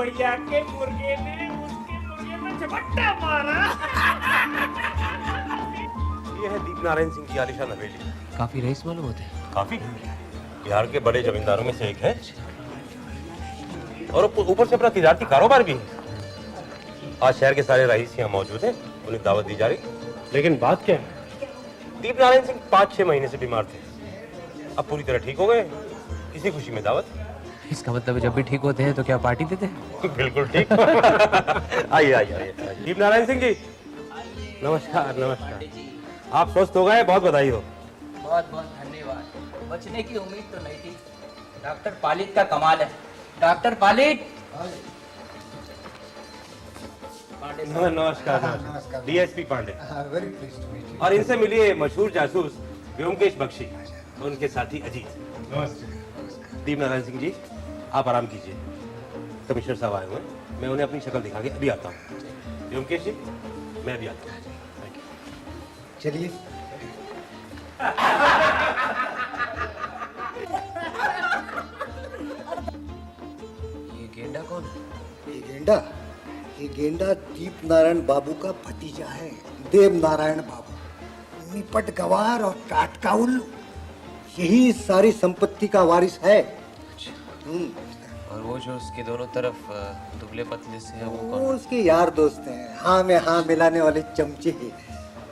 भैया के मुर्गे ने उसके मुर्गे में झपट्टा मारा। ये है दीप नारायण सिंह की आलिशान हवेली। काफी रईस मालूम होते हैं। काफी बिहार के बड़े जमींदारों में से एक है और ऊपर से अपना तिजारती कारोबार भी है। आज शहर के सारे रईस यहाँ मौजूद हैं, उन्हें दावत दी जा रही। लेकिन बात क्या है? दीप नारायण सिंह 5-6 महीने से बीमार थे, अब पूरी तरह ठीक हो गए। इसी खुशी में दावत। इसका मतलब जब भी ठीक होते हैं तो क्या पार्टी देते हैं? बिल्कुल ठीक। आइए आइए आइए। दीप नारायण सिंह जी नमस्कार। नमस्कार। आप स्वस्थ हो गए, बहुत बधाई हो। बहुत बहुत धन्यवाद। बचने की उम्मीद तो नहीं थी। डॉक्टर पालित का कमाल है। डॉक्टर पालित। नमस्कार। डीएसपी पांडे। और इनसे मिलिए मशहूर जासूस व्योमकेश बख्शी, उनके साथी अजीत। नमस्ते। दीप नारायण सिंह जी आप आराम कीजिए, कमिश्नर साहब आए हुए हैं, मैं उन्हें अपनी शक्ल दिखा के अभी आता हूँ। व्योमकेश जी मैं भी आता हूँ। चलिए। ये गेंडा कौन है? ये गेंडा दीप नारायण बाबू का भतीजा है, देव नारायण बाबू। निपट गवार और टाटका उल्लू, यही इस सारी संपत्ति का वारिस है। और वो जो उसके दोनों तरफ दुबले पतले से है वो कौन? वो उसके यार दोस्त हैं, हाँ में हाँ मिलाने वाले चमचे हैं।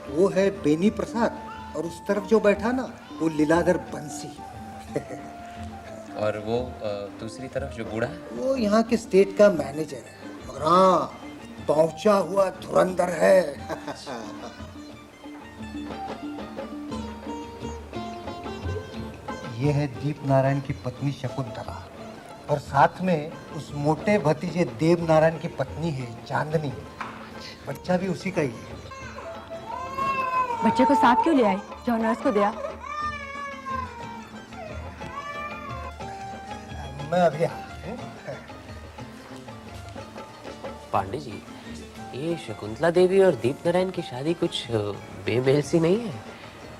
वो है बेनी प्रसाद, और उस तरफ जो बैठा ना वो लीलाधर बंसी। और वो दूसरी तरफ जो बूढ़ा है वो यहाँ के स्टेट का मैनेजर है, मगर हाँ पहुंचा हुआ धुरंधर है। ये है दीप नारायण की पत्नी शकुंतला, और साथ में उस मोटे भतीजे देव नारायण की पत्नी है चांदनी। बच्चा भी उसी का ही है। बच्चे को साथ क्यों ले आए? जो नर्स को दिया। मैं अभी पांडे जी, ये शकुंतला देवी और दीप नारायण की शादी कुछ बेमेल सी नहीं है?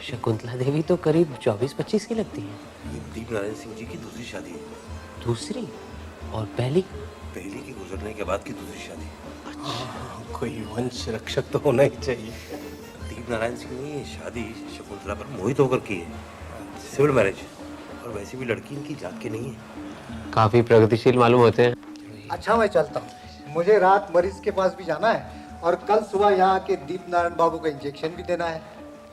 शकुंतला देवी तो करीब 24-25 की लगती है। ये दीप नारायण सिंह जी की दूसरी शादी है। दूसरी? और पहली? पहली की गुजरने के बाद की दूसरी शादी। कोई वंश रक्षक तो होना ही चाहिए। दीप नारायण सिंह ने ये शादी शकुंतला पर मोहित होकर की है, सिविल मैरिज। और वैसे भी लड़की इनकी जात की नहीं है। काफी प्रगतिशील मालूम होते हैं। अच्छा मैं चलता हूँ, मुझे रात मरीज के पास भी जाना है, और कल सुबह यहाँ के दीप नारायण बाबू का इंजेक्शन भी देना है।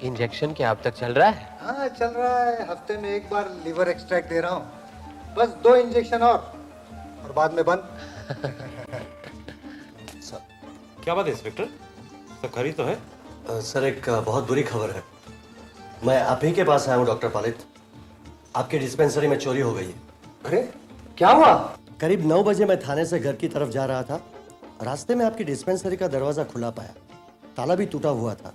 इंजेक्शन क्या अब तक चल रहा है? हाँ चल रहा है, हफ्ते में एक बार लीवर एक्सट्रैक्ट दे रहा हूँ। बस 2 इंजेक्शन और बाद में बंद। क्या बात है इंस्पेक्टर, सब खरी तो है? सर एक बहुत बुरी खबर है। मैं आप ही के पास आया हूँ डॉक्टर पालित। आपके डिस्पेंसरी में चोरी हो गई है। अरे क्या हुआ? करीब 9 बजे मैं थाने से घर की तरफ जा रहा था। रास्ते में आपकी डिस्पेंसरी का दरवाजा खुला पाया, ताला भी टूटा हुआ था।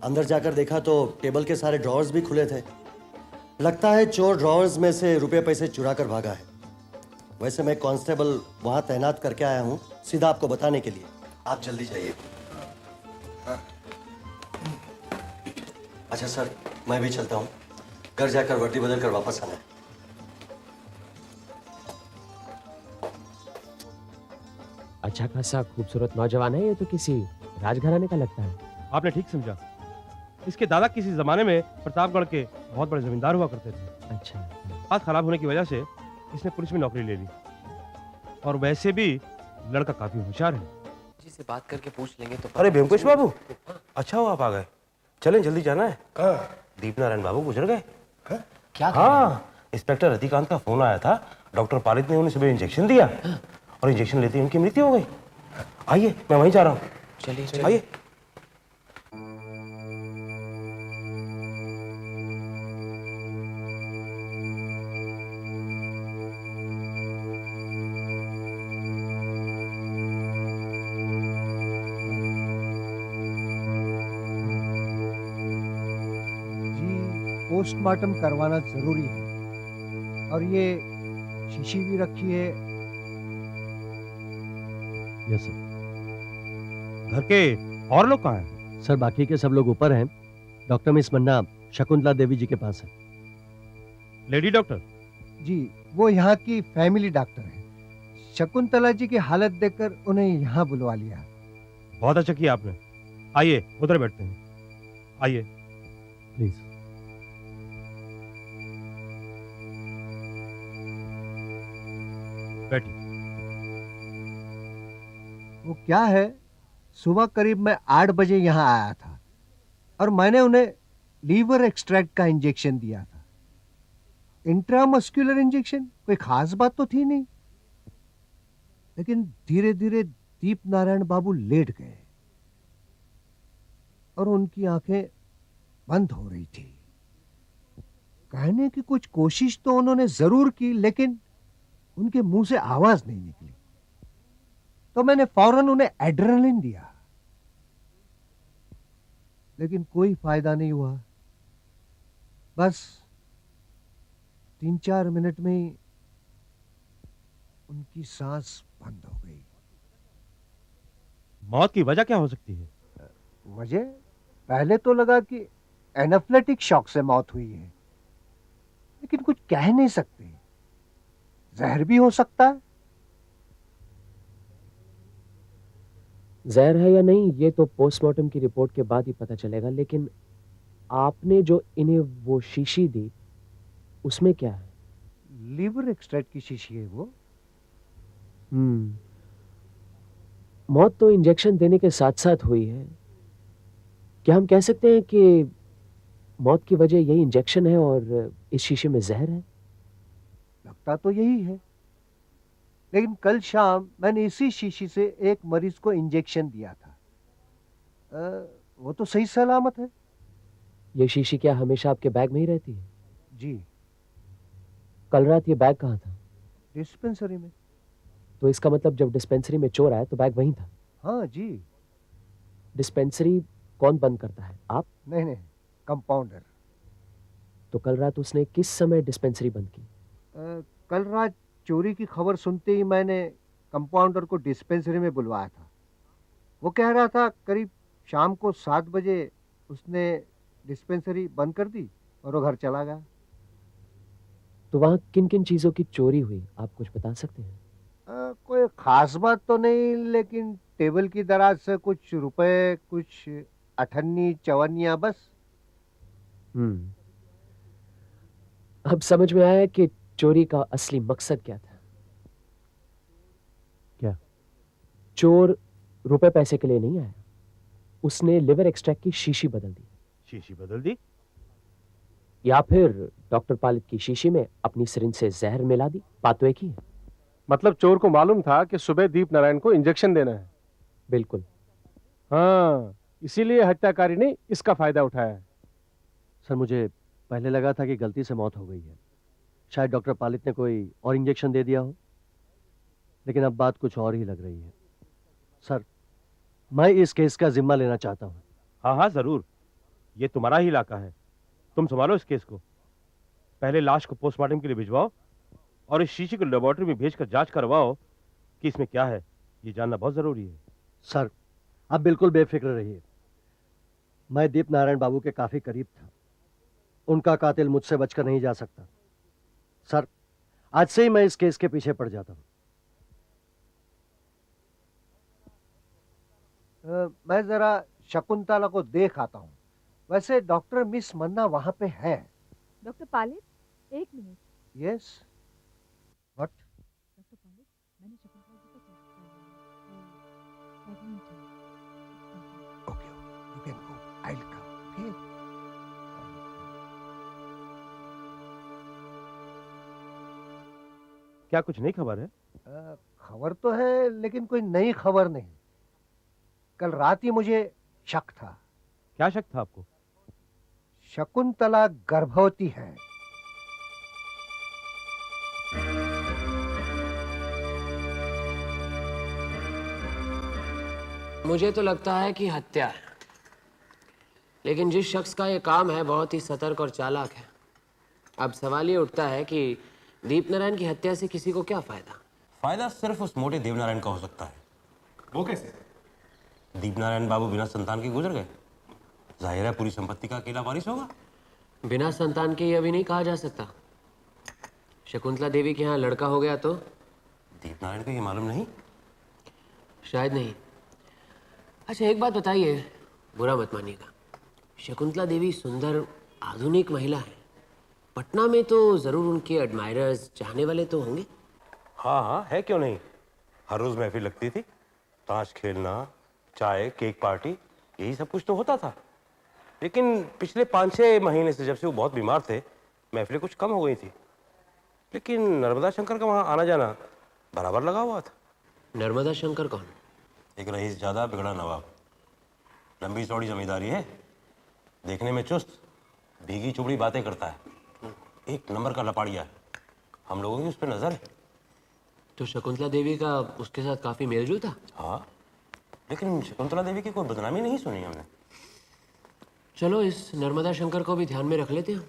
अंदर जाकर देखा तो टेबल के सारे ड्रॉवर्स भी खुले थे। लगता है चोर ड्रॉवर्स में से रुपए पैसे चुरा कर भागा है। वैसे मैं कांस्टेबल वहां तैनात करके आया हूँ सीधा आपको बताने के लिए। आप जल्दी जाइए। अच्छा सर, मैं भी चलता हूँ। घर जाकर वर्दी बदल कर वापस आना है। अच्छा खासा खूबसूरत नौजवान है, ये तो किसी राजघराने का लगता है। आपने ठीक समझा। इसके दादा किसी जमाने में प्रतापगढ़ के बहुत बड़े जमींदार हुआ करते थे। अच्छा। हाथ खराब होने की वजह से इसने पुलिस में नौकरी ले ली, और वैसे भी लड़का काफी होशियार है। जी से बात करके पूछ लेंगे तो। अरे ब्योमकेश बाबू, अच्छा हुआ आप आ गए। चलें, जल्दी जाना है। दीप नारायण बाबू गुजर गए। क्या? हाँ, इंस्पेक्टर रतिकांत का फोन आया था। डॉक्टर पालित ने उन्हें सुबह इंजेक्शन दिया, और इंजेक्शन लेते ही उनकी मृत्यु हो गई। आइए, मैं वहीं जा रहा हूँ। चलिए आइए। पोस्टमार्टम करवाना जरूरी है। और ये शीशी भी रखी है। Yes sir. घर के और लोग कहाँ हैं? सर, बाकी के सब लोग ऊपर हैं। डॉक्टर मिस मन्ना शकुंतला देवी जी के पास है। Lady doctor? जी, वो यहाँ की फैमिली डॉक्टर है। शकुंतला जी की हालत देखकर उन्हें यहाँ बुलवा लिया। बहुत अच्छा किया आपने। आइए, उधर बैठते हैं। आइए प्लीज। बैठिए। वो क्या है, सुबह करीब मैं 8 बजे यहाँ आया था, और मैंने उन्हें लीवर एक्सट्रैक्ट का इंजेक्शन दिया था। इंट्रामस्कुलर इंजेक्शन, कोई खास बात तो थी नहीं। लेकिन धीरे धीरे दीप नारायण बाबू लेट गए, और उनकी आंखें बंद हो रही थी। कहने की कुछ कोशिश तो उन्होंने जरूर की, लेकिन उनके मुंह से आवाज नहीं निकली। तो मैंने फौरन उन्हें एड्रेनलिन दिया, लेकिन कोई फायदा नहीं हुआ। बस 3-4 मिनट में ही उनकी सांस बंद हो गई। मौत की वजह क्या हो सकती है? मुझे पहले तो लगा कि एनाफ्लेटिक शॉक से मौत हुई है, लेकिन कुछ कह नहीं सकते। जहर भी हो सकता है। जहर है या नहीं ये तो पोस्टमार्टम की रिपोर्ट के बाद ही पता चलेगा, लेकिन आपने जो इन्हें वो शीशी दी उसमें क्या है? लीवर एक्सट्रैक्ट की शीशी है वो। मौत तो इंजेक्शन देने के साथ साथ हुई है। क्या हम कह सकते हैं कि मौत की वजह यही इंजेक्शन है और इस शीशे में जहर है? लगता तो यही है, लेकिन कल शाम मैंने इसी शीशी से एक मरीज को इंजेक्शन दिया था। वो तो सही सलामत है। ये शीशी क्या हमेशा आपके बैग में ही रहती है? जी, कल रात ये बैग कहाँ था? डिस्पेंसरी में। तो इसका मतलब जब डिस्पेंसरी में चोर आया तो बैग वहीं था? हाँ जी। डिस्पेंसरी कौन बंद करता है, आप? नहीं नहीं, कंपाउंडर। तो कल रात उसने किस समय डिस्पेंसरी बंद की? कल रात चोरी की खबर सुनते ही मैंने कंपाउंडर को डिस्पेंसरी में बुलवाया था। वो कह रहा था करीब शाम को 7 बजे उसने डिस्पेंसरी बंद कर दी और वो घर चला गया। तो वहाँ किन किन चीजों की चोरी हुई, आप कुछ बता सकते हैं? कोई खास बात तो नहीं, लेकिन टेबल की दराज से कुछ रुपए, कुछ अठन्नी चवन्नियां, बस। अब समझ में आया कि चोरी का असली मकसद क्या था। क्या? चोर रुपए पैसे के लिए नहीं आया, उसने लिवर एक्सट्रैक्ट की शीशी बदल दी। शीशी बदल दी? या फिर डॉक्टर पालित की शीशी में अपनी सिरिंज से जहर मिला दी। बात तो एक ही है। मतलब चोर को मालूम था कि सुबह दीप नारायण को इंजेक्शन देना है। बिल्कुल। हाँ, इसीलिए हत्याकारी ने इसका फायदा उठाया है। सर, मुझे पहले लगा था कि गलती से मौत हो गई है। शायद डॉक्टर पालित ने कोई और इंजेक्शन दे दिया हो, लेकिन अब बात कुछ और ही लग रही है। सर, मैं इस केस का जिम्मा लेना चाहता हूँ। हाँ हाँ जरूर, ये तुम्हारा ही इलाका है, तुम संभालो इस केस को। पहले लाश को पोस्टमार्टम के लिए भिजवाओ, और इस शीशी को लेबोरेटरी में भेजकर जांच करवाओ कि इसमें क्या है। ये जानना बहुत जरूरी है। सर, आप बिल्कुल बेफिक्र रहिए। मैं दीप नारायण बाबू के काफी करीब था। उनका कातिल मुझसे बचकर नहीं जा सकता। सर, आज से ही मैं इस केस के पीछे पड़ जाता हूं। मैं जरा शकुंतला को देख आता हूँ। वैसे डॉक्टर मिस मन्ना वहां पे है। डॉक्टर पालित, एक मिनट। Yes, what? डॉक्टर पालित, मैंने शकुंतला जी का टेस्ट करवाया है। प्रेग्नेंट है। Okay, you can go, I will come. Okay. क्या कुछ नई खबर है? खबर तो है, लेकिन कोई नई खबर नहीं। कल रात ही मुझे शक था। क्या शक था आपको? शकुंतला गर्भवती है। मुझे तो लगता है कि हत्या है, लेकिन जिस शख्स का ये काम है बहुत ही सतर्क और चालाक है। अब सवाल ये उठता है कि दीप नारायण की हत्या से किसी को क्या फायदा? फायदा सिर्फ उस मोटे देवनारायण का हो सकता है। वो कैसे? दीप नारायण बाबू बिना संतान के गुजर गए। जाहिर है पूरी संपत्ति का अकेला वारिस होगा। बिना संतान के ये अभी नहीं कहा जा सकता। शकुंतला देवी के यहाँ लड़का हो गया तो? दीप नारायण को ये मालूम नहीं। शायद नहीं। अच्छा एक बात बताइए, बुरा मत मानिएगा, शकुंतला देवी सुंदर आधुनिक महिला है। पटना में तो जरूर उनके एडमायरर्स, चाहने वाले तो होंगे। हाँ हाँ, है क्यों नहीं। हर रोज महफिल लगती थी, ताश खेलना, चाय, केक पार्टी, यही सब कुछ तो होता था। लेकिन पिछले 5-6 महीने से जब से वो बहुत बीमार थे, महफिलें कुछ कम हो गई थी। लेकिन नर्मदा शंकर का वहाँ आना जाना बराबर लगा हुआ था। नर्मदा शंकर कौन? एक रईस ज्यादा बिगड़ा नवाब। लंबी चौड़ी जमींदारी है, देखने में चुस्त, भीगी चुबड़ी बातें करता है। एक नंबर का लपाड़िया है। हम लोगों की उस पर नजर है। तो शकुंतला देवी का उसके साथ काफी मेलजोल था। हाँ, लेकिन शकुंतला देवी की कोई बदनामी नहीं सुनी हमने। चलो इस नर्मदा शंकर को भी ध्यान में रख लेते हैं।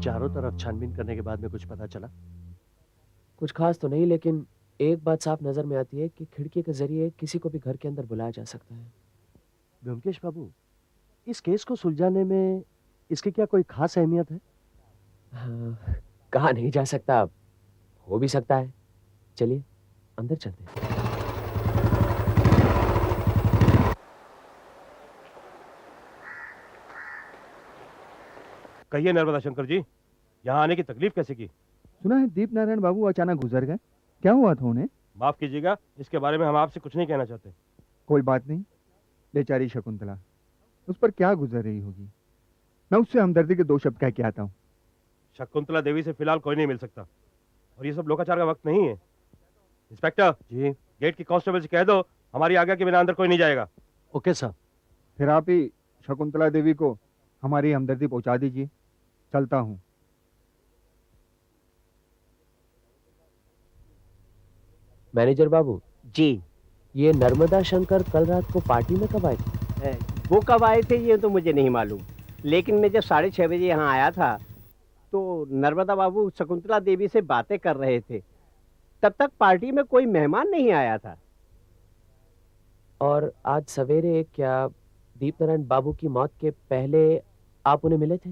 चारों तरफ छानबीन करने के बाद में कुछ पता चला? कुछ खास तो नहीं, लेकिन एक बात साफ नजर में आती है कि खिड़की के जरिए किसी को भी घर के अंदर बुलाया जा सकता है। ब्योमकेश बाबू, इस केस को सुलझाने में इसकी क्या कोई खास अहमियत है? हाँ, कहा नहीं जा सकता, हो भी सकता है। चलिए अंदर चलते हैं। कहिए नर्मदा शंकर जी, यहाँ आने की तकलीफ कैसे की? सुना है दीप नारायण बाबू अचानक गुजर गए। क्या हुआ था उन्हें? माफ कीजिएगा, इसके बारे में हम आपसे कुछ नहीं कहना चाहते। कोई बात नहीं, बेचारी शकुंतला, उस पर क्या गुजर रही होगी। मैं उससे हमदर्दी के 2 शब्द कह के आता हूँ। शकुंतला देवी से फिलहाल कोई नहीं मिल सकता, और ये सब लोकाचार का वक्त नहीं है। इंस्पेक्टर जी, गेट की कांस्टेबल से कह दो हमारी आज्ञा के बिना अंदर कोई नहीं जाएगा। Okay sir. फिर आप ही शकुंतला देवी को हमारी हमदर्दी पहुंचा दीजिए। चलता हूँ। मैनेजर बाबू जी, ये नर्मदा शंकर कल रात को पार्टी में कब आए थे? वो कब आए थे ये तो मुझे नहीं मालूम, लेकिन मैं जब 6:30 बजे यहाँ आया था तो नर्मदा बाबू शकुंतला देवी से बातें कर रहे थे। तब तक पार्टी में कोई मेहमान नहीं आया था। और आज सवेरे क्या दीप नारायण बाबू की मौत के पहले आप उन्हें मिले थे?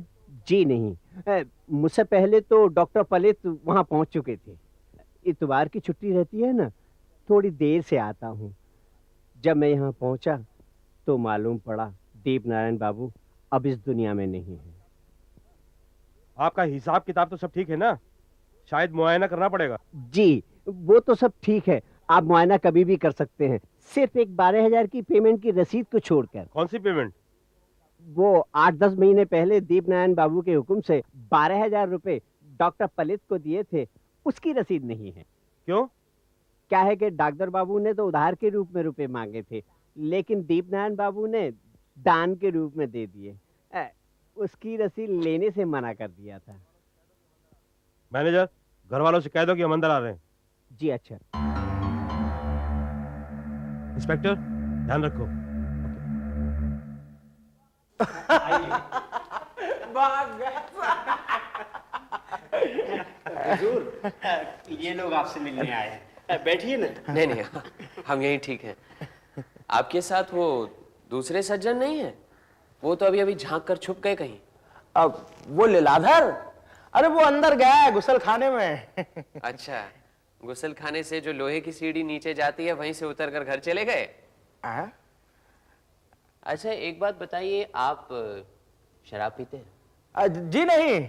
जी नहीं, मुझसे पहले तो डॉक्टर पलित वहाँ पहुँच चुके थे। इतवार की छुट्टी रहती है ना, थोड़ी देर से आता हूँ। जब मैं यहाँ पहुँचा तो मालूम पड़ा दीप नारायण बाबू अब इस दुनिया में नहीं है। आपका हिसाब किताब तो सब ठीक है ना? शायद मुआयना करना पड़ेगा। जी, वो तो सब ठीक है, आप मुआयना कभी भी कर सकते हैं। सिर्फ एक 12,000 की पेमेंट की रसीद को छोड़कर। कौन सी पेमेंट? वो 8-10 महीने पहले दीप नारायण बाबू के हुक्म से 12,000 रुपए डॉक्टर पलित को दिए थे, उसकी रसीद नहीं है। क्यों? क्या है कि डॉक्टर बाबू ने तो उधार के रूप में रुपए मांगे थे, लेकिन दीप नारायण बाबू ने दान के रूप में दे दिए। उसकी रसीद लेने से मना कर दिया था। मैनेजर, घर वालों से कह दो कि हम अंदर आ रहे हैं। जी अच्छा। इंस्पेक्टर, ध्यान रखो। ये लोग आपसे मिलने आए हैं। बैठिए ना। नहीं नहीं, हम यहीं ठीक हैं। आपके साथ वो दूसरे सज्जन नहीं है? वो तो अभी अभी झांक कर छुप गए कहीं। अब वो लीलाधर, अरे वो अंदर गया है गुसल खाने में। अच्छा, गुसल खाने से जो लोहे की सीढ़ी नीचे जाती है वहीं से उतर कर घर चले गए? अच्छा एक बात बताइए, आप शराब पीते हैं? जी नहीं,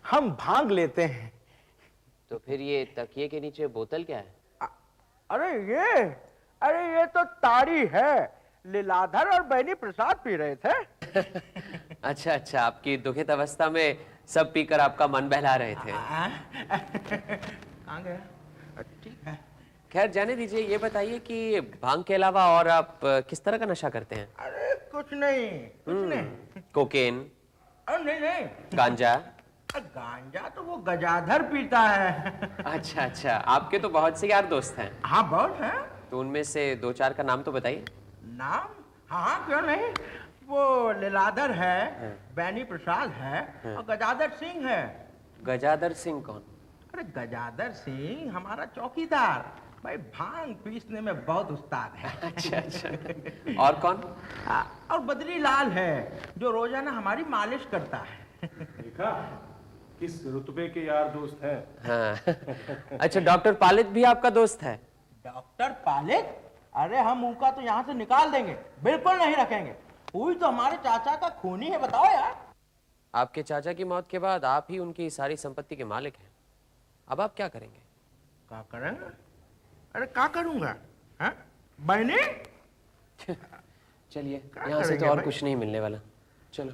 हम भांग लेते हैं। तो फिर ये तकिए के नीचे बोतल क्या है? अरे ये तो ताड़ी है। लीलाधर और बैनी प्रसाद पी रहे थे। अच्छा अच्छा, आपकी दुखित अवस्था में सब पीकर आपका मन बहला रहे थे। कहाँ गया? ठीक है। खैर जाने दीजिए, ये बताइए कि भांग के अलावा और आप किस तरह का नशा करते हैं? अरे कुछ नहीं। कोकेन? नहीं। गांजा? गांजा तो वो गजाधर पीता है। अच्छा अच्छा, आपके तो बहुत से यार दोस्त हैं। हाँ बहुत हैं। तो उनमें से दो चार का नाम तो बताइए। नाम? हाँ क्यों नहीं। वो लीलाधर है, बैनी प्रसाद है और गजाधर सिंह है। गजाधर सिंह कौन? अरे गजाधर सिंह हमारा चौकीदार, भाई भांग पीसने में बहुत उस्ताद है। अच्छा अच्छा, और कौन? और बद्री लाल है जो रोजाना हमारी मालिश करता है। देखा किस रुतबे के यार दोस्त हैं। हाँ। अच्छा, डॉक्टर पालित भी आपका दोस्त है? डॉक्टर पालित? अरे हम उनका तो यहाँ से निकाल देंगे, बिल्कुल नहीं रखेंगे। वही तो हमारे चाचा का खूनी है, बताओ यार। आपके चाचा की मौत के बाद आप ही उनकी सारी संपत्ति के मालिक हैं। अब आप क्या करेंगे? क्या करेंगे? अरे क्या करूंगा? बहने? चलिए, यहाँ से तो और कुछ नहीं मिलने वाला। चलो।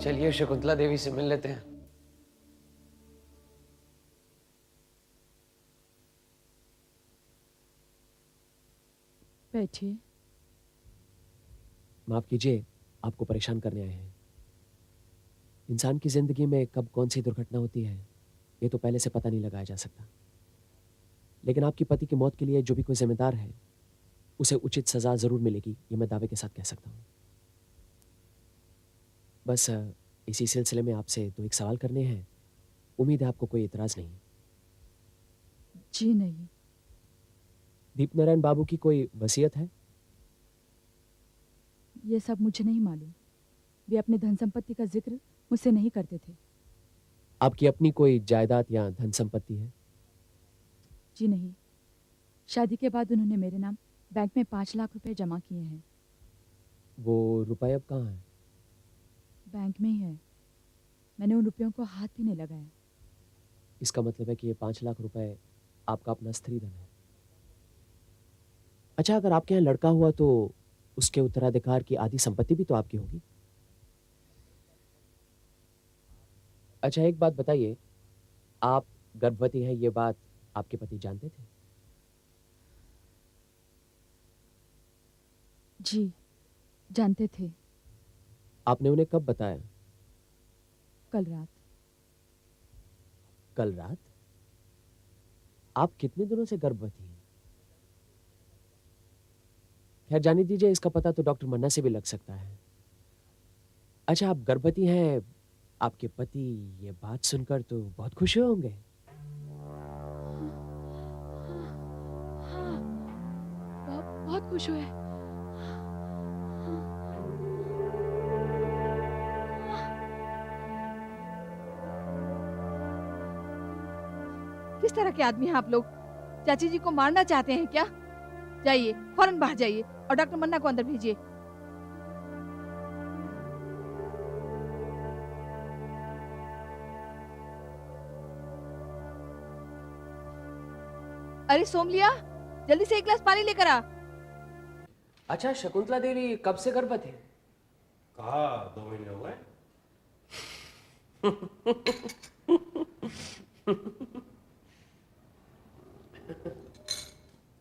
चलिए शकुंतला देवी से मिल लेते हैं। बैठिए। माफ कीजिए, आपको परेशान करने आए हैं। इंसान की जिंदगी में कब कौन सी दुर्घटना होती है ये तो पहले से पता नहीं लगाया जा सकता, लेकिन आपकी पति की मौत के लिए जो भी कोई जिम्मेदार है उसे उचित सजा जरूर मिलेगी, ये मैं दावे के साथ कह सकता हूँ। बस इसी सिलसिले में आपसे दो एक सवाल करने हैं। उम्मीद है आपको कोई इतराज नहीं। जी नहीं। दीप नारायण बाबू की कोई वसीयत है? ये सब मुझे नहीं मालूम। वे अपने धन संपत्ति का जिक्र मुझसे नहीं करते थे। आपकी अपनी कोई जायदाद या धन संपत्ति है? जी नहीं। शादी के बाद उन्होंने मेरे नाम बैंक में 5 लाख रुपए जमा किए हैं। वो रुपए अब कहाँ है? बैंक में ही है। मैंने उन रुपयों को हाथ भी नहीं लगाया। इसका मतलब है कि ये 5 लाख रुपए आपका अपना स्त्री धन है। अच्छा, अगर आपके यहाँ लड़का हुआ तो उसके उत्तराधिकार की आधी संपत्ति भी तो आपकी होगी। अच्छा एक बात बताइए, आप गर्भवती हैं ये बात आपके पति जानते थे? जी जानते थे। आपने उन्हें कब बताया? कल रात। कल रात? आप कितने दिनों से गर्भवती हैं? खैर जाने दीजिए, इसका पता तो डॉक्टर मन्ना से भी लग सकता है। अच्छा, आप गर्भवती हैं, आपके पति ये बात सुनकर तो बहुत खुश हुए होंगे। बहुत खुश हुए। किस तरह के आदमी हैं आप लोग? चाची जी को मारना चाहते हैं क्या? जाइए, फौरन बाहर जाइए और डॉक्टर मन्ना को अंदर भेजिए। अरे सोमलिया, जल्दी से 1 गिलास पानी लेकर आ। अच्छा, शकुंतला देवी कब से गर्भवती है? कहा 2 महीने हो गए।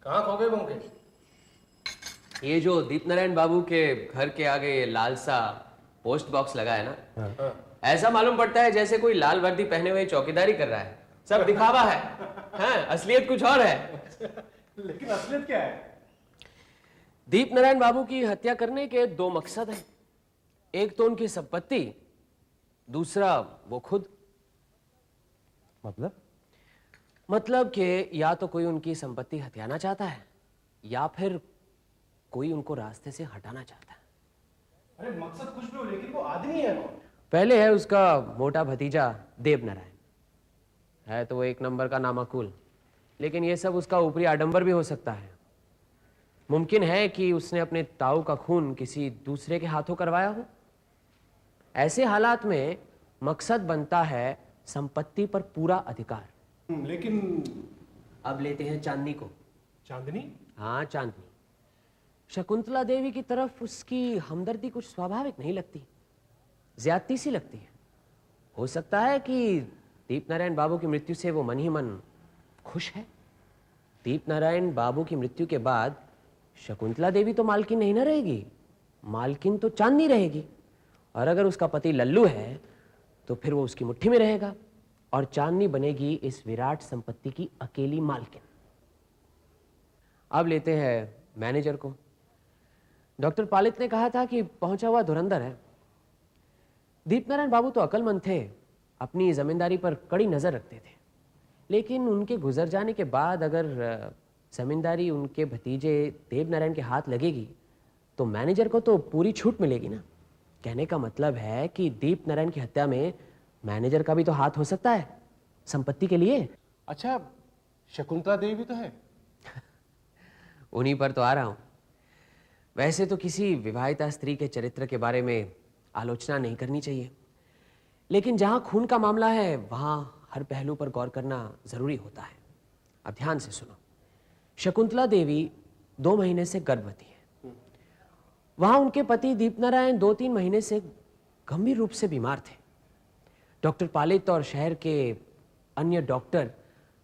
कहाँ खो गए होंगे? ये जो दीप नारायण बाबू के घर के आगे ये लाल सा पोस्ट बॉक्स लगा है ना, ऐसा मालूम पड़ता है जैसे कोई लाल वर्दी पहने हुए चौकीदारी कर रहा है। सब दिखावा है, हाँ, असलियत कुछ और है। लेकिन असलियत क्या है? दीप नारायण बाबू की हत्या करने के 2 मकसद हैं। एक तो उनकी संपत्ति, दूसरा वो खुद। मतलब कि या तो कोई उनकी संपत्ति हथियाना चाहता है या फिर कोई उनको रास्ते से हटाना चाहता है। अरे मकसद कुछ भी हो, लेकिन वो आदमी है कौन? पहले है उसका मोटा भतीजा देवनारायण, है तो वो एक नंबर का नामाकुल, लेकिन ये सब उसका ऊपरी आडंबर भी हो सकता है। मुमकिन है कि उसने अपने ताऊ का खून किसी दूसरे के हाथों करवाया हो। ऐसे हालात में मकसद बनता है संपत्ति पर पूरा अधिकार। लेकिन अब लेते हैं चांदनी को। चांदनी? हाँ, चांदनी। शकुंतला देवी की तरफ उसकी हमदर्दी कुछ स्वाभाविक नहीं लगती, ज्यादती सी लगती है। हो सकता है कि दीपनारायण बाबू की मृत्यु से वो मन ही मन खुश है। दीपनारायण बाबू की मृत्यु के बाद शकुंतला देवी तो मालकिन नहीं ना रहेगी, मालकिन तो चांदनी रहेगी। और अगर उसका पति लल्लू है तो फिर वो उसकी मुट्ठी में रहेगा और चांदनी बनेगी इस विराट संपत्ति की अकेली मालकिन। अब लेते हैं मैनेजर को। डॉक्टर पालित ने कहा था कि पहुंचा हुआ धुरंधर है। दीपनारायण बाबू तो अक्लमंद थे, अपनी जमींदारी पर कड़ी नजर रखते थे, लेकिन उनके गुजर जाने के बाद अगर जमींदारी उनके भतीजे देवनारायण के हाथ लगेगी तो मैनेजर को तो पूरी छूट मिलेगी ना। कहने का मतलब है कि दीपनारायण की हत्या में मैनेजर का भी तो हाथ हो सकता है संपत्ति के लिए। अच्छा, शकुंतला देवी भी तो है। उन्हीं पर तो आ रहा हूं। वैसे तो किसी विवाहिता स्त्री के चरित्र के बारे में आलोचना नहीं करनी चाहिए, लेकिन जहां खून का मामला है वहां हर पहलू पर गौर करना जरूरी होता है। अब ध्यान से सुनो। शकुंतला देवी 2 महीने से गर्भवती है। वहां उनके पति दीपनारायण 2-3 महीने से गंभीर रूप से बीमार थे। डॉक्टर पालित और शहर के अन्य डॉक्टर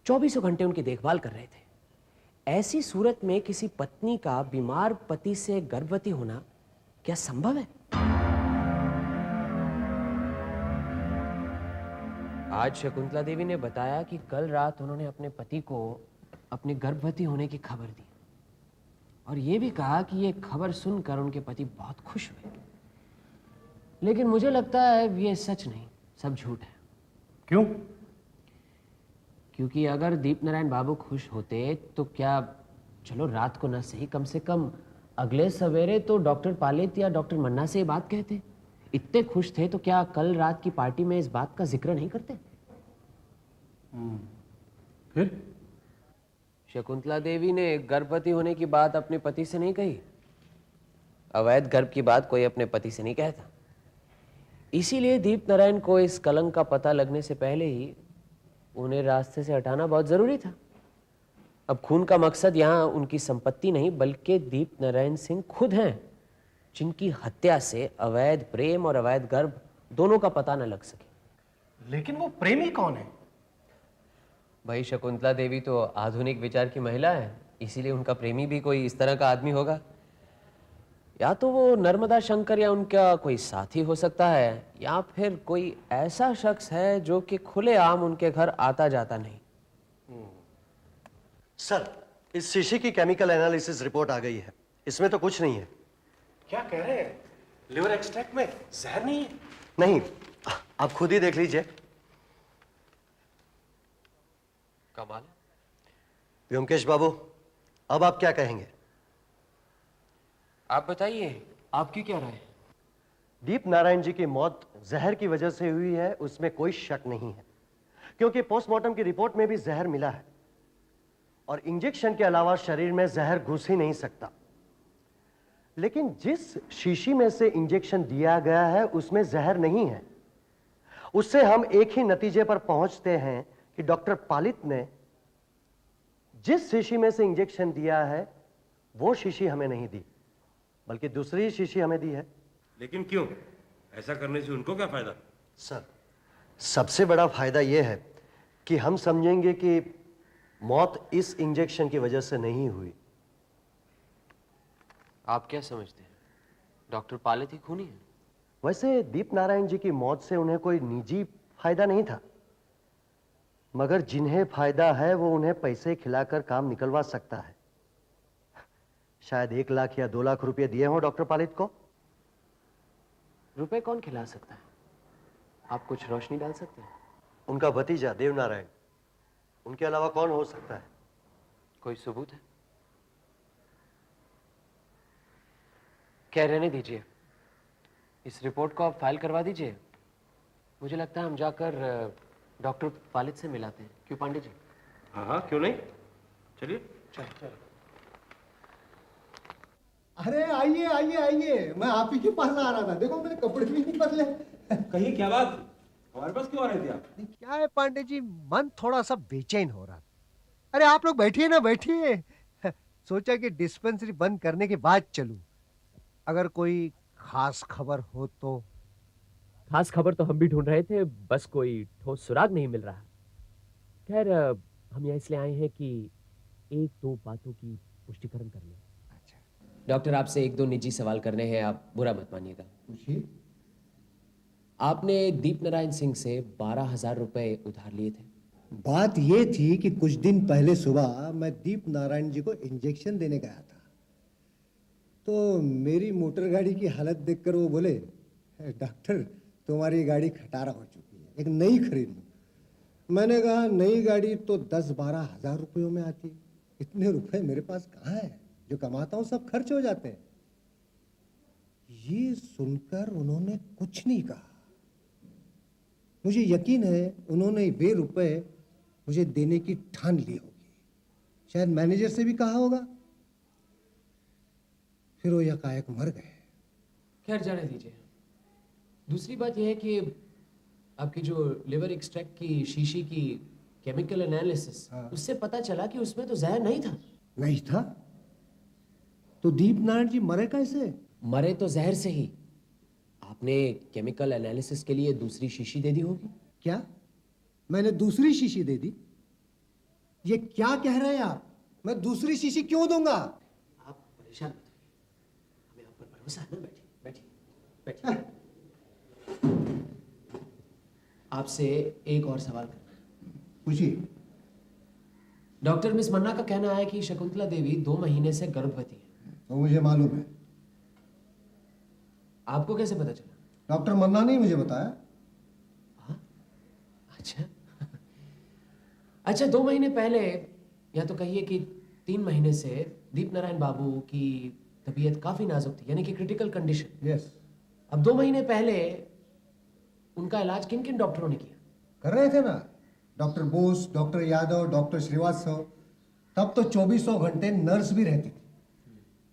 24 घंटे उनकी देखभाल कर रहे थे। ऐसी सूरत में किसी पत्नी का बीमार पति से गर्भवती होना क्या संभव है? आज शकुंतला देवी ने बताया कि कल रात उन्होंने अपने पति को अपने गर्भवती होने की खबर दी और यह भी कहा कि यह खबर सुनकर उनके पति बहुत खुश हुए। लेकिन मुझे लगता है यह सच नहीं, सब झूठ है। क्यों? क्योंकि अगर दीपनारायण बाबू खुश होते तो क्या, चलो रात को ना सही, कम से कम अगले सवेरे तो डॉक्टर पालित या डॉक्टर मन्ना से ये बात कहते। इतने खुश थे तो क्या कल रात की पार्टी में इस बात का जिक्र नहीं करते? फिर शकुंतला देवी ने गर्भवती होने की बात अपने पति से नहीं कही। अवैध गर्भ की बात कोई अपने पति से नहीं कहता। इसीलिए दीपनारायण को इस कलंक का पता लगने से पहले ही उन्हें रास्ते से हटाना बहुत जरूरी था। अब खून का मकसद यहाँ उनकी संपत्ति नहीं बल्कि दीपनारायण सिंह खुद हैं, जिनकी हत्या से अवैध प्रेम और अवैध गर्भ दोनों का पता न लग सके। लेकिन वो प्रेमी कौन है? भाई, शकुंतला देवी तो आधुनिक विचार की महिला है, इसीलिए उनका प्रेमी भी कोई इस तरह का आदमी होगा। या तो वो नर्मदा शंकर या उनका कोई साथी हो सकता है, या फिर कोई ऐसा शख्स है जो कि खुलेआम उनके घर आता जाता नहीं। सर, इस शीशी की केमिकल एनालिसिस रिपोर्ट आ गई है। इसमें तो कुछ नहीं है। क्या कह रहे हैं? लिवर एक्सट्रैक्ट में जहर नहीं है? नहीं, आप खुद ही देख लीजिए। कमाल है। व्योमकेश बाबू, अब आप क्या कहेंगे? आप बताइए, आपकी क्या राय है? दीप नारायण जी की मौत जहर की वजह से हुई है, उसमें कोई शक नहीं है, क्योंकि पोस्टमार्टम की रिपोर्ट में भी जहर मिला है और इंजेक्शन के अलावा शरीर में जहर घुस ही नहीं सकता। लेकिन जिस शीशी में से इंजेक्शन दिया गया है उसमें जहर नहीं है। उससे हम एक ही नतीजे पर पहुंचते हैं कि डॉक्टर पालित ने जिस शीशी में से इंजेक्शन दिया है वो शीशी हमें नहीं दी, बल्कि दूसरी शीशी हमें दी है। लेकिन क्यों? ऐसा करने से उनको क्या फायदा? सर, सबसे बड़ा फायदा यह है कि हम समझेंगे कि मौत इस इंजेक्शन की वजह से नहीं हुई। आप क्या समझते हैं? डॉक्टर पालित ही खूनी है? वैसे दीप नारायण जी की मौत से उन्हें कोई निजी फायदा नहीं था, मगर जिन्हें फायदा है वो उन्हें पैसे खिलाकर काम निकलवा सकता है। शायद 1 लाख या 2 लाख रुपए दिए हों डॉक्टर पालित को। रुपए कौन खिला सकता है? आप कुछ रोशनी डाल सकते हैं? उनका भतीजा देवनारायण, उनके अलावा कौन हो सकता है? कोई सबूत है? क्या रहने दीजिए, इस रिपोर्ट को आप फाइल करवा दीजिए। मुझे लगता है हम जाकर डॉक्टर पालित से मिलाते हैं। क्यों पांडे जी? हाँ हाँ, क्यों नहीं, चलिए। चल। अरे आइए आइए आइए, मैं आप ही के पास आ रहा था। देखो मेरे कपड़े भी नहीं बदले। कहिए, क्या बात, हमारे पास क्यों आ रहे थे आप? क्या है पांडे जी, मन थोड़ा सा बेचैन हो रहा। अरे आप लोग बैठिए ना, बैठिए। सोचा कि डिस्पेंसरी बंद करने के बाद चलूं, अगर कोई खास खबर हो तो। खास खबर तो हम भी ढूंढ रहे थे, बस कोई ठोस सुराग नहीं मिल रहा। खैर हम यहाँ इसलिए आए हैं कि एक दो बातों की पुष्टिकरण कर लें। अच्छा, डॉक्टर आपसे एक दो निजी सवाल करने हैं, आप बुरा मत मानिएगा। पूछिए। आपने दीप नारायण सिंह से 12,000 रुपए उधार लिए थे। बात ये थी कि कुछ दिन पहले सुबह मैं दीप नारायण जी को इंजेक्शन देने गया था, तो मेरी मोटर गाड़ी की हालत देखकर वो बोले, डॉक्टर तुम्हारी गाड़ी खटारा हो चुकी है, एक नई खरीद लो। मैंने कहा नई गाड़ी तो 10-12 हजार रुपयों में आती है, इतने रुपए मेरे पास कहाँ है, जो कमाता हूँ सब खर्च हो जाते हैं। ये सुनकर उन्होंने कुछ नहीं कहा। मुझे यकीन है उन्होंने वे रुपए मुझे देने की ठान ली होगी, शायद मैनेजर से भी कहा होगा। फिर वो यकायक मर गए। खैर जाने दीजिए। दूसरी बात यह है कि आपकी जो लिवर एक्सट्रैक्ट की शीशी की केमिकल एनालिसिस, उससे पता चला कि उसमें तो जहर नहीं था। नहीं था? तो दीप नारायण जी मरे कैसे? मरे तो जहर से ही। आपने केमिकल एनालिसिस के लिए दूसरी शीशी दे दी होगी। क्या मैंने दूसरी शीशी दे दी? ये क्या कह रहे हैं आप? मैं दूसरी शीशी क्यों दूंगा? आप परेशान मत होइए, हमें आप पर भरोसा है ना। बैठिए बैठिए बैठिए। आपसे एक और सवाल करना है। पूछिए। डॉक्टर मिस मन्ना का कहना है कि शकुंतला देवी 2 महीने से गर्भवती है। तो मुझे मालूम है। आपको कैसे पता चला? डॉक्टर मन्ना ने मुझे बताया। हाँ? अच्छा अच्छा, 2 महीने पहले, या तो कहिए कि 3 महीने से दीप नारायण बाबू की तबीयत काफी नाजुक थी, यानी कि क्रिटिकल कंडीशन। यस। अब 2 महीने पहले उनका इलाज किन किन डॉक्टरों ने किया? कर रहे थे ना, doctor Bose, doctor Yadav, doctor Srivastava. तब तो 24 घंटे नर्स भी रहती थी,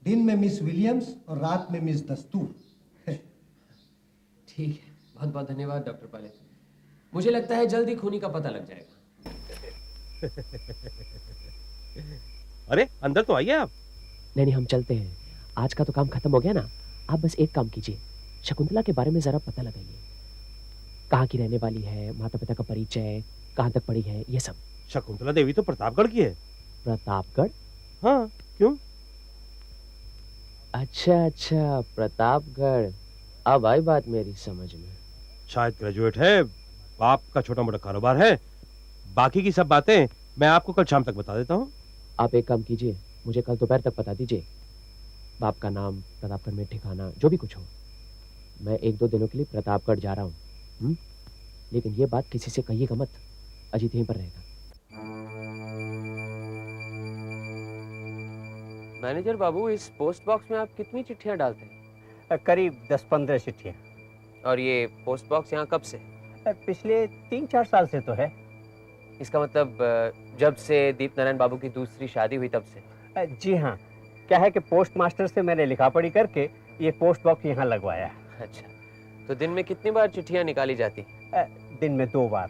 दिन में मिस विलियम्स और रात में मिस दस्तूर। ठीक है, बहुत बहुत धन्यवाद डॉक्टर पालित। मुझे लगता है जल्द ही खूनी का पता लग जाएगा। अरे अंदर तो आइए आप। नहीं, हम चलते हैं, आज का तो काम खत्म हो गया ना। आप बस एक काम कीजिए, शकुंतला के बारे में जरा पता लगाइए। कहाँ की रहने वाली है, माता पिता का परिचय, कहाँ तक पढ़ी है, ये सब। शकुंतला देवी तो प्रतापगढ़ की है। प्रतापगढ़? हाँ, क्यों? अच्छा, प्रतापगढ़। अब आई बात मेरी समझ में। शायद ग्रेजुएट है, बाप का छोटा मोटा कारोबार है, बाकी की सब बातें मैं आपको कल शाम तक बता देता हूँ। आप एक काम कीजिए, मुझे कल दोपहर तक बता दीजिए, बाप का नाम, प्रतापगढ़ में ठिकाना, जो भी कुछ हो। मैं 1-2 दिनों के लिए प्रतापगढ़ जा रहा हूँ। लेकिन ये बात किसी से कहिएगा मत, अजीत यहीं पर रहेगा। मैनेजर बाबू, इस पोस्ट बॉक्स में आप कितनी चिट्ठियां डालते हैं? करीब 10-15 चिट्ठियाँ। और ये पोस्ट बॉक्स यहाँ कब से? पिछले 3-4 साल से तो है। इसका मतलब जब से दीप नारायण बाबू की दूसरी शादी हुई तब से? जी हाँ, क्या है कि पोस्ट मास्टर से मैंने लिखा पढ़ी करके ये पोस्ट बॉक्स यहाँ लगवाया है। अच्छा, तो दिन में कितनी बार चिट्ठियां निकाली जाती? दिन में 2 बार,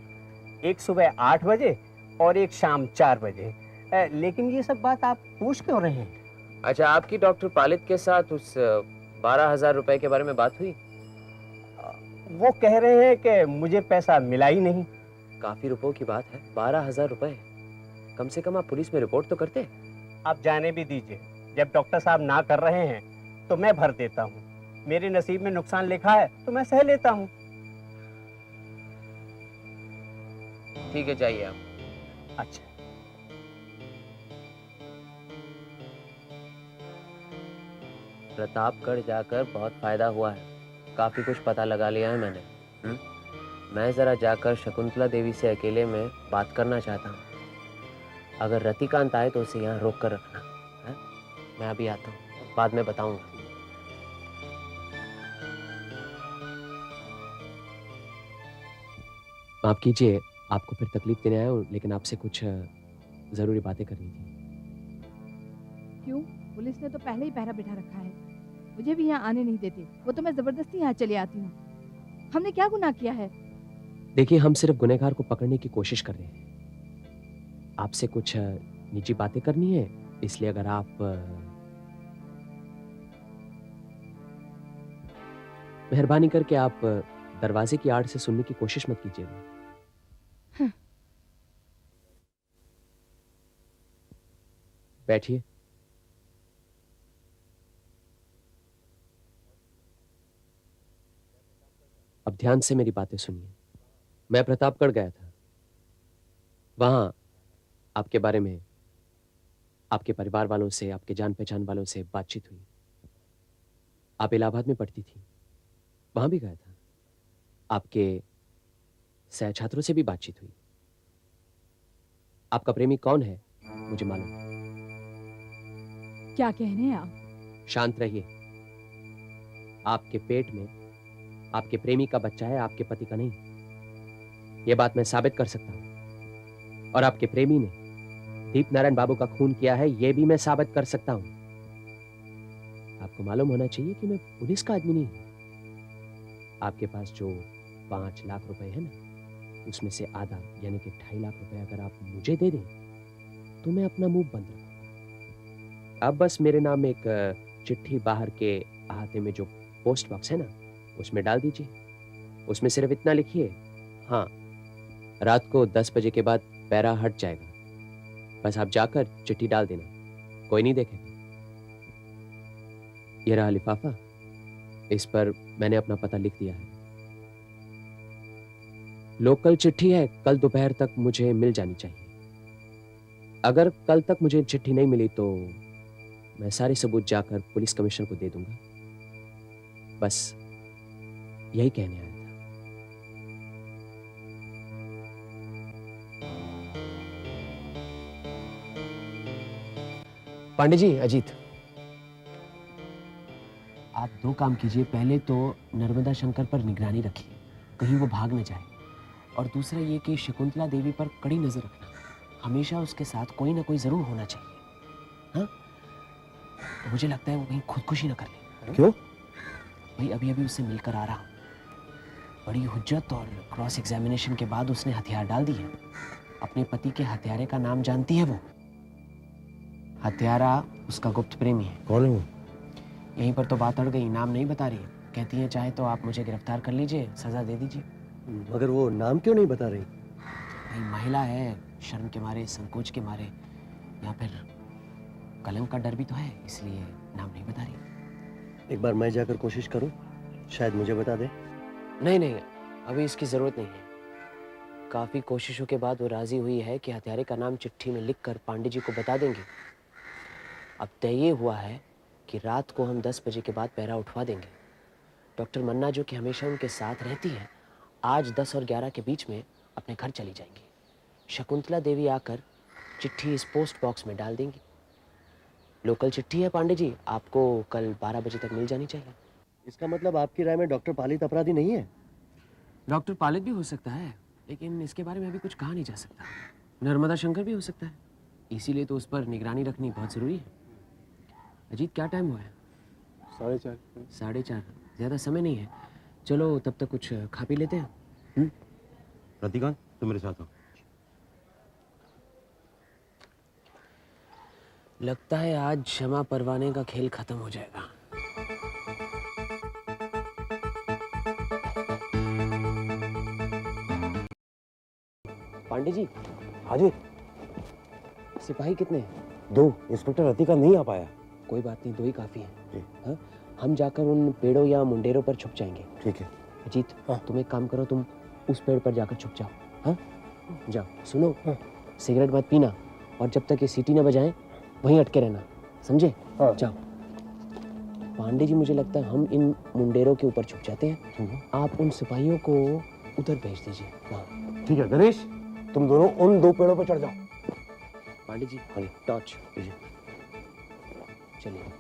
एक सुबह 8 बजे और एक शाम 4 बजे। लेकिन ये सब बात आप पूछ क्यों रहे हैं? अच्छा, आपकी डॉक्टर पालित के साथ उस 12,000 रुपए के बारे में बात हुई? वो कह रहे हैं कि मुझे पैसा मिला ही नहीं। काफी रुपयों की बात है, 12,000 रुपए। कम से कम आप पुलिस में रिपोर्ट तो करते। आप जाने भी दीजिए, जब डॉक्टर साहब ना कर रहे हैं तो मैं भर देता हूँ। मेरे नसीब में नुकसान लिखा है तो मैं सह लेता हूँ। ठीक है, जाइए आप। अच्छा। प्रतापगढ़ जाकर बहुत फायदा हुआ है। काफी कुछ पता लगा लिया है मैंने। मैं जरा जाकर शकुंतला देवी से अकेले में बात करना चाहता हूँ। अगर रतिकांत आए तो उसे यहाँ रोक कर रखना है। मैं अभी आता हूँ, बाद में बताऊंगा। माफ कीजिए, आपको फिर तकलीफ देने आया हूँ, लेकिन आपसे कुछ जरूरी बातें करनी थी। क्यों? पुलिस ने तो पहले ही पहरा बिठा रखा है, मुझे भी यहाँ आने नहीं देते। वो तो मैं जबरदस्ती यहाँ चली आती हूँ। हमने क्या गुनाह किया है? देखिए, हम सिर्फ गुनहगार को पकड़ने की कोशिश कर रहे हैं। आपसे कुछ निजी बातें करनी है, इसलिए अगर आप मेहरबानी करके आप दरवाजे की आड़ से सुनने की कोशिश मत कीजिएगा। बैठिए। अब ध्यान से मेरी बातें सुनिए। मैं प्रतापगढ़ गया था। वहां आपके बारे में आपके परिवार वालों से, आपके जान पहचान वालों से बातचीत हुई। आप इलाहाबाद में पढ़ती थी, वहां भी गया था। आपके सहछात्रों से भी बातचीत हुई। आपका प्रेमी कौन है मुझे मालूम। क्या कह रहे हैं आप? शांत रहिए। आपके पेट में आपके प्रेमी का बच्चा है, आपके पति का नहीं। यह बात मैं साबित कर सकता हूं। और आपके प्रेमी ने दीप नारायण बाबू का खून किया है, यह भी मैं साबित कर सकता हूं। आपको मालूम होना चाहिए कि मैं पुलिस का आदमी नहीं हूं। आपके पास जो 5 लाख रुपए है ना, उसमें से आधा यानी कि 2.5 लाख रुपए अगर आप मुझे दे दें तो मैं अपना मुंह बंद रखूंगा। अब बस मेरे नाम एक चिट्ठी बाहर के अहाते में जो पोस्ट बॉक्स है ना, उसमें डाल दीजिए। उसमें सिर्फ इतना लिखिए, हाँ, रात को 10 बजे के बाद पैरा हट जाएगा। बस आप जाकर चिट्ठी डाल देना, कोई नहीं देखेगा। ये रहा लिफाफा, इस पर मैंने अपना पता लिख दिया है। लोकल चिट्ठी है, कल दोपहर तक मुझे मिल जानी चाहिए। अगर कल तक मुझे चिट्ठी नहीं मिली तो मैं सारे सबूत जाकर पुलिस कमिश्नर को दे दूंगा। बस यही कहने आया था। पांडे जी, अजीत, आप 2 काम कीजिए। पहले तो नर्मदा शंकर पर निगरानी रखिए, कहीं वो भाग न जाए। और दूसरा ये कि शकुंतला देवी पर कड़ी नजर रखना। हमेशा उसके साथ कोई ना कोई जरूर होना चाहिए। हाँ, मुझे लगता है वो कहीं खुदकुशी न कर ले। क्यों? भाई अभी अभी उससे मिलकर आ रहा हूं। बड़ी हुज्जत और क्रॉस एग्जामिनेशन के बाद उसने हथियार डाल दिए। अपने पति के हत्यारे का नाम जानती है वो। हत्यारा उसका गुप्त प्रेमी है। कौन है वो? यहीं पर तो बात अड़ गई, नाम नहीं बता रही। कहती है चाहे तो आप मुझे गिरफ्तार कर लीजिए, सजा दे दीजिए। मगर वो नाम क्यों नहीं बता रही? भाई महिला है, शर्म के मारे, संकोच के मारे, या फिर कलंक का डर भी तो है, इसलिए नाम नहीं बता रही। एक बार मैं जाकर कोशिश करूं, शायद मुझे बता दे। नहीं नहीं, अभी इसकी जरूरत नहीं है। काफी कोशिशों के बाद वो राजी हुई है कि हत्यारे का नाम चिट्ठी में लिखकर पांडे जी को बता देंगे। अब तय ये हुआ है कि रात को हम 10 बजे के बाद पहरा उठवा देंगे। डॉक्टर मन्ना जो कि हमेशा उनके साथ रहती है, आज 10 और 11 के बीच में अपने घर चली जाएंगी। शकुंतला देवी आकर चिट्ठी इस पोस्ट बॉक्स में डाल देंगी। लोकल चिट्ठी है पांडे जी, आपको कल 12 बजे तक मिल जानी चाहिए। इसका मतलब आपकी राय में डॉक्टर पालित अपराधी नहीं है? डॉक्टर पालित भी हो सकता है, लेकिन इसके बारे में अभी कुछ कहा नहीं जा सकता। नर्मदा शंकर भी हो सकता है, इसीलिए तो उस पर निगरानी रखनी बहुत जरूरी है। अजीत, क्या टाइम हुआ है? 4:30। 4:30, ज्यादा समय नहीं है। चलो तब तक कुछ खा पी लेते हैं। रतिकांत, तुम मेरे साथ हो। लगता है आज शमा परवाने का खेल खत्म हो जाएगा। पांडे जी। हाँ जी। सिपाही कितने हैं? 2। इंस्पेक्टर रतिकांत नहीं आ पाया। कोई बात नहीं, 2 ही काफी है। जी। हाँ, हम जाकर उन पेड़ों या मुंडेरों पर छुप जाएंगे। ठीक है। अजीत, तुम एक काम करो, तुम उस पेड़ पर जाकर छुप जाओ। हाँ, जाओ। सुनो, सिगरेट मत पीना, और जब तक ये सीटी न बजाएं वहीं अटके रहना, समझे? हाँ। जाओ। पांडे जी, मुझे लगता है हम इन मुंडेरों के ऊपर छुप जाते हैं। आप उन सिपाहियों को उधर भेज दीजिए। हाँ। ठीक है गणेश, तुम दोनों उन 2 पेड़ों पर चढ़ जाओ। पांडे जी, टॉर्च लीजिए। चलिए।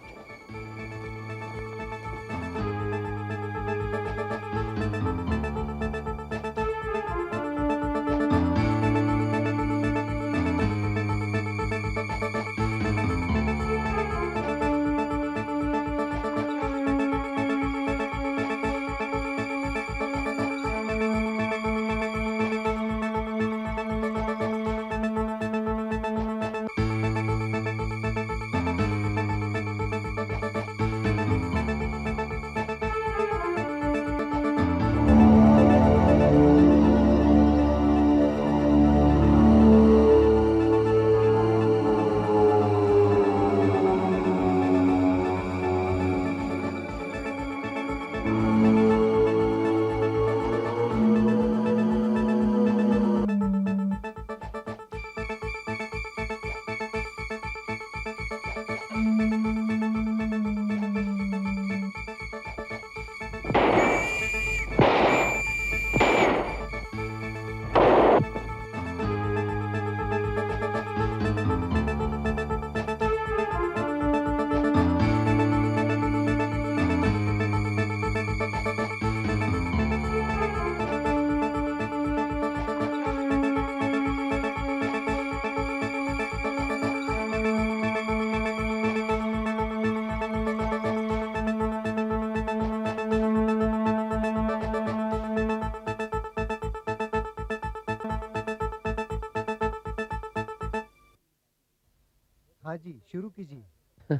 हाँ जी, शुरू कीजिए।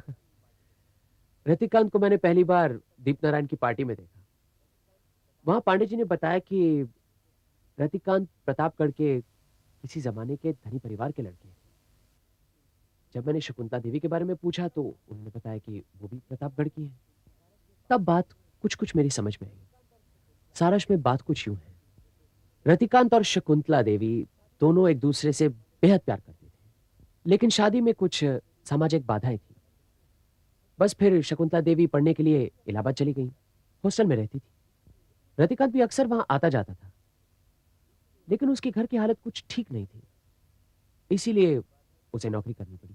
रतिकांत को मैंने पहली बार दीपनारायण की पार्टी में देखा। वहां पांडे जी ने बताया कि रतिकांत प्रतापगढ़ के किसी जमाने के धनी परिवार के लड़के हैं। जब मैंने शकुंतला देवी के बारे में पूछा तो उन्होंने बताया कि वो भी प्रतापगढ़ की है। तब बात कुछ कुछ मेरी समझ में आई। सारांश में बात कुछ यूं है, रतिकांत और शकुंतला देवी दोनों एक दूसरे से बेहद प्यार करते थे, लेकिन शादी में कुछ सामाजिक बाधाएं थी। बस फिर शकुंतला देवी पढ़ने के लिए इलाहाबाद चली गई। हॉस्टल में रहती थी। रतिकांत भी अक्सर वहां आता जाता था, लेकिन उसके घर की हालत कुछ ठीक नहीं थी, इसीलिए उसे नौकरी करनी पड़ी।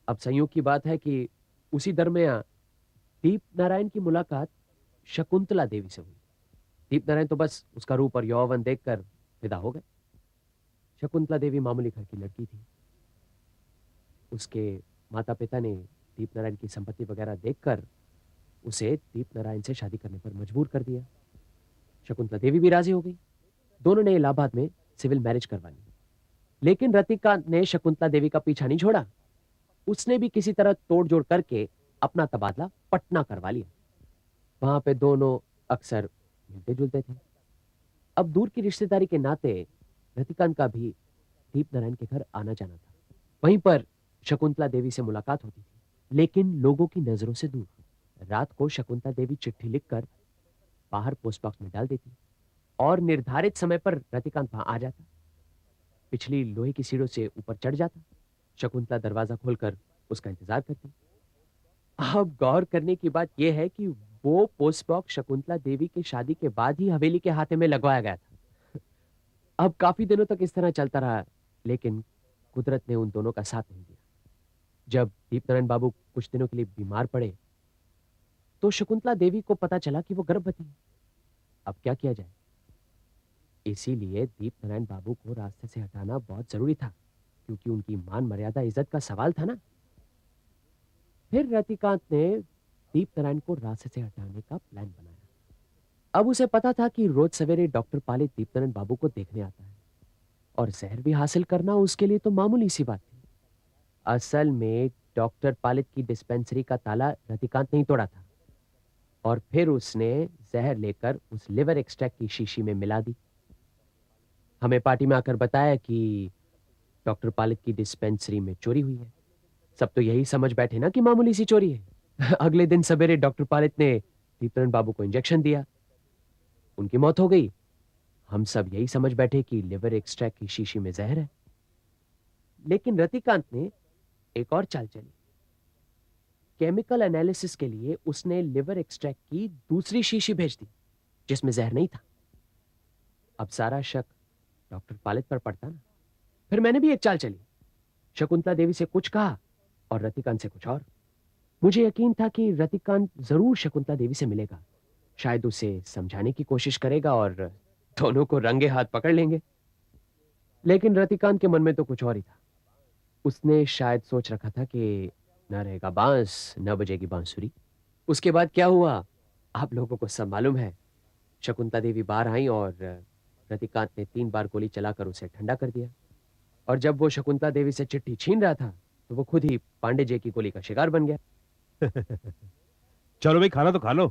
अब संयोग की बात है कि उसी दरमियान दीप नारायण की मुलाकात शकुंतला देवी से हुई। दीप नारायण तो बस उसका रूप और यौवन देखकर फिदा हो गए। शकुंतला देवी मामूली घर की लड़की थी। उसके माता पिता ने दीप नारायण की संपत्ति वगैरह देखकर उसे दीप नारायण से शादी करने पर मजबूर कर दिया। शकुंतला देवी भी राजी हो गई। दोनों ने इलाहाबाद में सिविल मैरिज करवा ली। लेकिन रतिकांत ने शकुंतला देवी का पीछा नहीं छोड़ा। उसने भी किसी तरह तोड़-जोड़ करके अपना तबादला पटना करवा लिया। वहां पे दोनों अक्सर मिलते जुलते थे। अब दूर की रिश्तेदारी के नाते रतिकांत का भी दीप नारायण के घर आना जाना था। वहीं पर शकुंतला देवी से मुलाकात होती थी, लेकिन लोगों की नजरों से दूर। रात को शकुंतला देवी चिट्ठी लिखकर बाहर पोस्ट बॉक्स में डाल देती और निर्धारित समय पर रतिकांत वहां आ जाता। पिछली लोहे की सीढ़ियों से ऊपर चढ़ जाता। शकुंतला दरवाजा खोलकर उसका इंतजार करती। अब गौर करने की बात यह है कि वो पोस्ट बॉक्स शकुंतला देवी की शादी के बाद ही हवेली के हाथे में लगवाया गया था। अब काफी दिनों तक इस तरह चलता रहा, लेकिन कुदरत ने उन दोनों का साथ नहीं दिया। जब दीपनारायण बाबू कुछ दिनों के लिए बीमार पड़े तो शकुंतला देवी को पता चला कि वो गर्भवती है। अब क्या किया जाए? इसीलिए दीपनारायण बाबू को रास्ते से हटाना बहुत जरूरी था, क्योंकि उनकी मान मर्यादा इज्जत का सवाल था ना। फिर रतिकांत ने दीपनारायण को रास्ते से हटाने का प्लान बनाया। अब उसे पता था कि रोज सवेरे डॉक्टर पालित दीपनारायण बाबू को देखने आता है, और जहर भी हासिल करना उसके लिए तो मामूली सी बात थी। असल में डॉक्टर पालित की डिस्पेंसरी का ताला रतिकांत नहीं तोड़ा था, और फिर उसने जहर लेकर उस लिवर एक्सट्रैक्ट की शीशी में मिला दी। हमें पार्टी में आकर बताया कि डॉक्टर पालित की डिस्पेंसरी में चोरी हुई है। सब तो यही समझ बैठे ना कि मामूली सी चोरी है। अगले दिन सवेरे डॉक्टर पालित ने दीपनारायण बाबू को इंजेक्शन दिया, उनकी मौत हो गई। हम सब यही समझ बैठे कि लिवर एक्सट्रैक्ट की शीशी में जहर है। लेकिन रतिकांत ने एक और चाल चली। केमिकल एनालिसिस के लिए उसने लिवर एक्सट्रैक्ट की दूसरी शीशी भेज दी जिसमें जहर नहीं था। अब सारा शक डॉक्टर पालित पर पड़ता ना। फिर मैंने भी एक चाल चली, शकुंतला देवी से कुछ कहा और रतिकांत से कुछ और। मुझे यकीन था कि रतिकांत जरूर शकुंतला देवी से मिलेगा, शायद उसे समझाने की कोशिश करेगा और दोनों को रंगे हाथ पकड़ लेंगे। लेकिन रतिकांत के मन में तो कुछ और ही था। उसने शायद सोच रखा था कि न रहेगा बांस न बजेगी बांसुरी। उसके बाद क्या हुआ आप लोगों को सब मालूम है। शकुंतला देवी बाहर आई और रतिकांत ने 3 बार गोली चलाकर उसे ठंडा कर दिया। और जब वो शकुंतला देवी से चिट्ठी छीन रहा था तो वो खुद ही पांडे जी की गोली का शिकार बन गया। चलो भाई, खाना तो खा लो।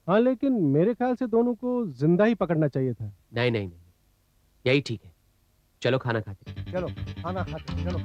हाँ, लेकिन मेरे ख्याल से दोनों को जिंदा ही पकड़ना चाहिए था। नहीं नहीं नहीं, यही ठीक है। चलो खाना खाते हैं। चलो खाना खाते हैं, चलो।